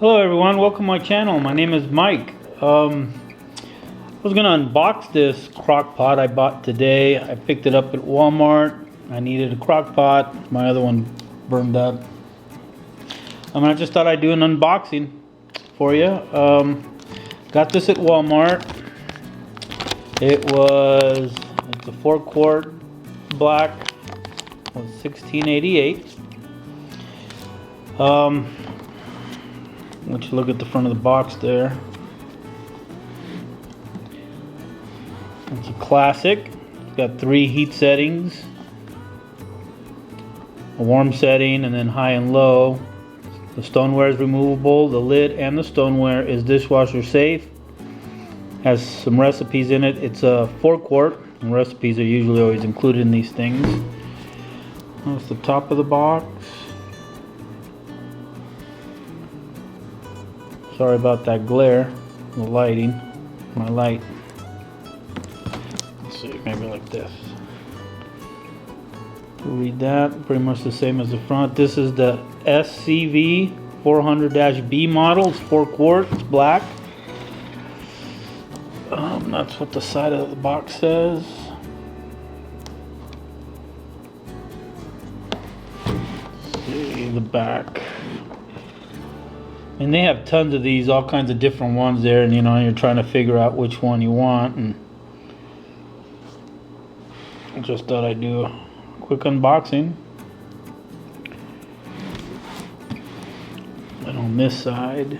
Hello everyone, welcome to my channel. My name is Mike. I was going to unbox this crock pot I bought today. I picked it up at Walmart. I needed a crock pot. My other one burned up. I just thought I'd do an unboxing for you. Got this at Walmart. It's a 4-quart black. It was $16.88. Let you look at the front of the box there. It's a classic. It's got 3 heat settings. A warm setting and then high and low. The stoneware is removable. The lid and the stoneware is dishwasher safe. Has some recipes in it. It's a 4-quart. And recipes are usually always included in these things. That's the top of the box. Sorry about that glare, the lighting, my light. Let's see, maybe like this. Read that, pretty much the same as the front. This is the SCV 400-B model. It's 4 quarts, it's black. That's what the side of the box says. Let's see the back. And they have tons of these, all kinds of different ones there, and you're trying to figure out which one you want. And I just thought I'd do a quick unboxing. And on this side,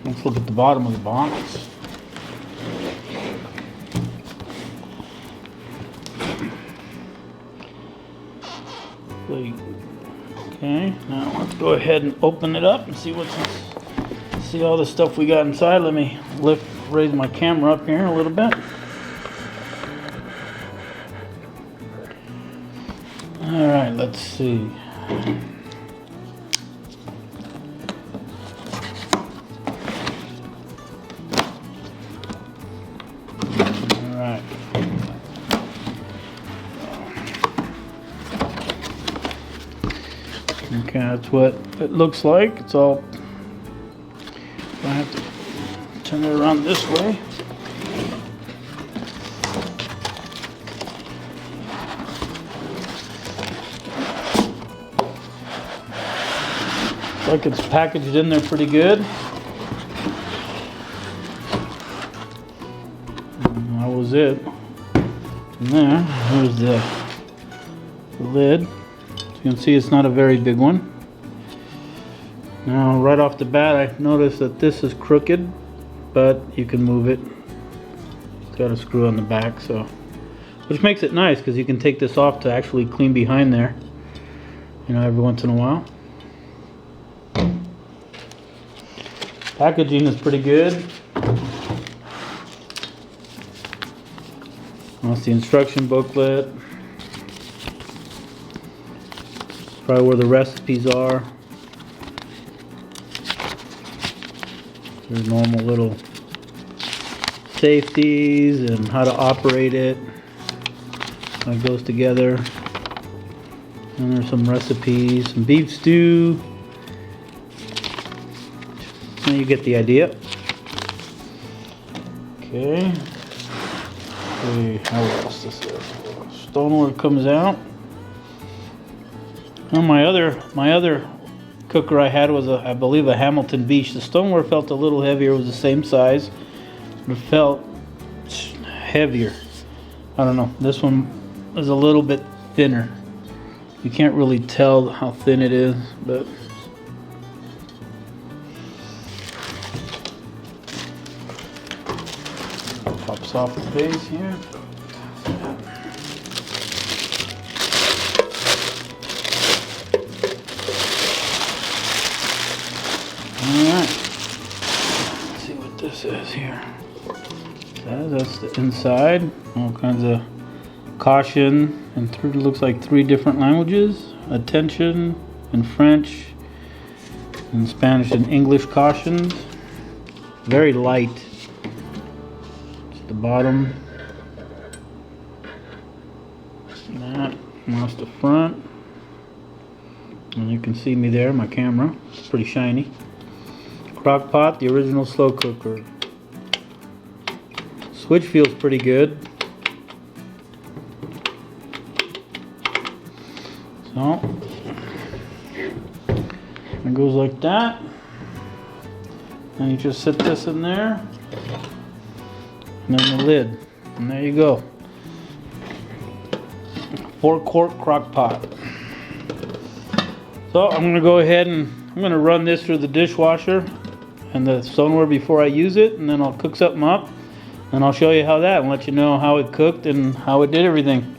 let's look at the bottom of the box. Okay, now let's go ahead and open it up and see all the stuff we got inside. Let me raise my camera up here a little bit. All right, let's see. All right. Okay, that's what it looks like. It's all. I have to turn it around this way. Looks like it's packaged in there pretty good. And that was it. And here's the lid. You can see it's not a very big one. Now right off the bat I noticed that this is crooked, but you can move it. It's got a screw on the back, so which makes it nice because you can take this off to actually clean behind there, every once in a while. Packaging is pretty good. That's the instruction booklet. Probably where the recipes are. There's normal little safeties and how to operate it. How it goes together. And there's some recipes, some beef stew. And you get the idea. Okay. See how else this is. Stoneware comes out. Well, my other cooker I had was I believe a Hamilton Beach. The stoneware felt a little heavier. It was the same size, but it felt heavier. I don't know. This one is a little bit thinner. You can't really tell how thin it is, but pops off the base here. Alright, let's see what this is here. That's the inside. All kinds of caution, and it looks like 3 different languages. Attention, in French, in Spanish and English cautions. Very light. It's the bottom. That's the front. And you can see me there, my camera. It's pretty shiny. Crock Pot, the original slow cooker. Switch feels pretty good. So it goes like that. And you just set this in there. And then the lid. And there you go. 4-quart crock pot. So I'm going to go ahead and I'm going to run this through the dishwasher and the stoneware before I use it, and then I'll cook something up and I'll show you how that and let you know how it cooked and how it did everything.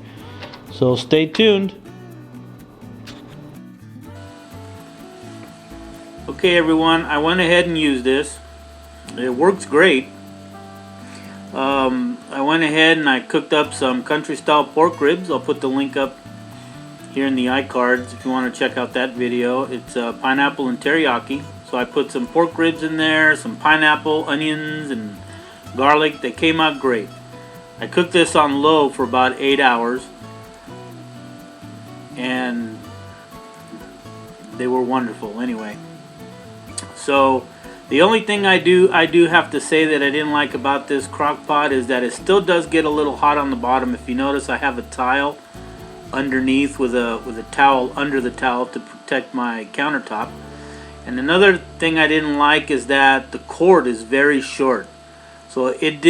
So stay tuned. Okay everyone, I went ahead and used this. It works great. I went ahead and I cooked up some country style pork ribs. I'll put the link up here in the iCards if you want to check out that video. It's pineapple and teriyaki. So I put some pork ribs in there, some pineapple, onions, and garlic. They came out great. I cooked this on low for about 8 hours, and they were wonderful anyway. So the only thing I do have to say that I didn't like about this crock pot is that it still does get a little hot on the bottom. If you notice, I have a tile underneath with a towel under the towel to protect my countertop. And another thing I didn't like is that the cord is very short, so it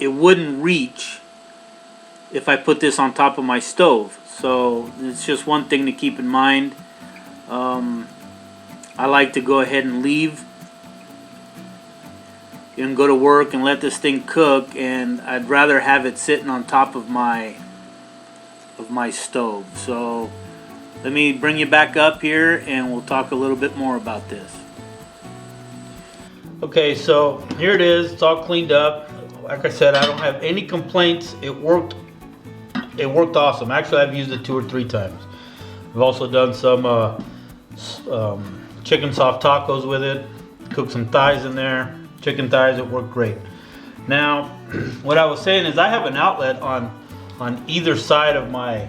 wouldn't reach if I put this on top of my stove. So it's just one thing to keep in mind. I like to go ahead and leave and go to work and let this thing cook, and I'd rather have it sitting on top of my stove. So let me bring you back up here and we'll talk a little bit more about this. Okay, so here it is. It's all cleaned up. Like I said, I don't have any complaints. It worked awesome. Actually, I've used it 2 or 3 times. I've also done some chicken soft tacos with it. Cooked some thighs in there. Chicken thighs. It worked great. Now, what I was saying is I have an outlet on either side of my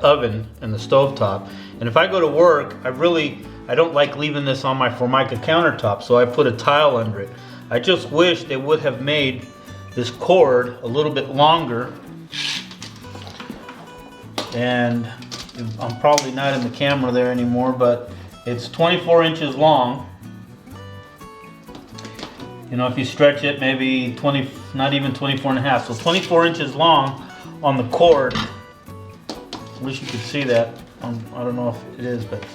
oven and the stovetop, and if I go to work, I don't like leaving this on my Formica countertop, so I put a tile under it. I just wish they would have made this cord a little bit longer, and I'm probably not in the camera there anymore, but it's 24 inches long. You know, if you stretch it, maybe 20, not even 24 and a half. So 24 inches long on the cord. I wish you could see that. I don't know if it is, but.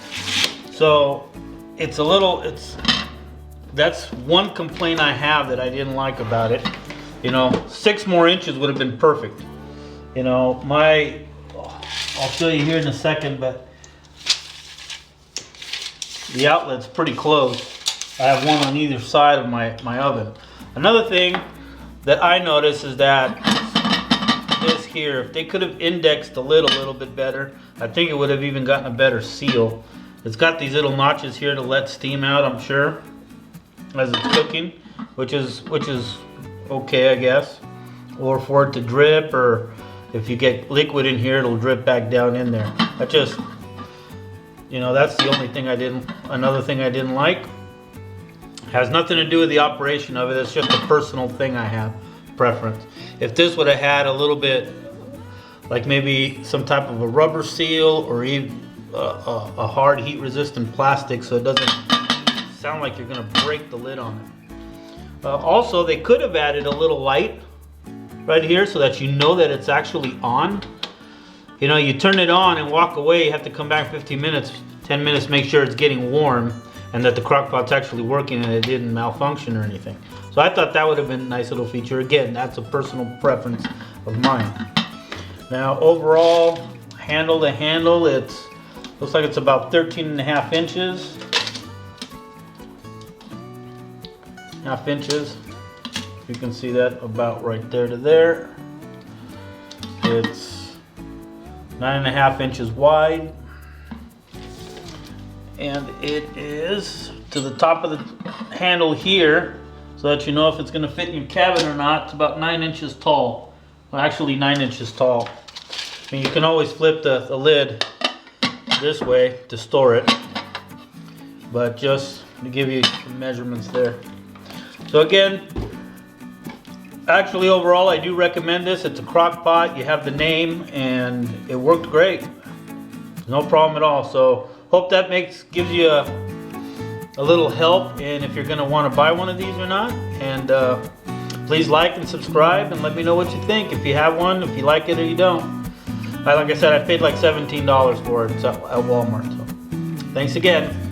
So it's a little, that's one complaint I have that I didn't like about it. You know, 6 more inches would have been perfect. You know, I'll show you here in a second, but the outlet's pretty close. I have one on either side of my oven. Another thing that I noticed is that this here, if they could have indexed the lid a little bit better, I think it would have even gotten a better seal. It's got these little notches here to let steam out, I'm sure, as it's cooking, which is okay, I guess. Or for it to drip, or if you get liquid in here, it'll drip back down in there. You know, that's the only thing another thing I didn't like. Has nothing to do with the operation of it. It's just a personal thing I have, preference. If this would have had a little bit, like maybe some type of a rubber seal, or even a hard heat resistant plastic, so it doesn't sound like you're gonna break the lid on it. Also, they could have added a little light right here so that you know that it's actually on. You know, you turn it on and walk away, you have to come back 15 minutes, 10 minutes, make sure it's getting warm and that the crock pot's actually working and it didn't malfunction or anything. So I thought that would have been a nice little feature. Again, that's a personal preference of mine. Now overall, handle to handle, it looks like it's about 13.5 inches. Half inches. You can see that about right there to there. It's 9.5 inches wide. And it is to the top of the handle here, so that you know if it's going to fit in your cabinet or not. It's about 9 inches tall. Well, actually 9 inches tall. I mean, you can always flip the lid this way to store it, but just to give you some measurements there. So again, actually overall I do recommend this. It's a crock pot. You have the name and it worked great. No problem at all. So hope that gives you a little help in if you're going to want to buy one of these or not. And please like and subscribe and let me know what you think. If you have one, if you like it or you don't. Like I said, I paid like $17 for it at Walmart. So thanks again.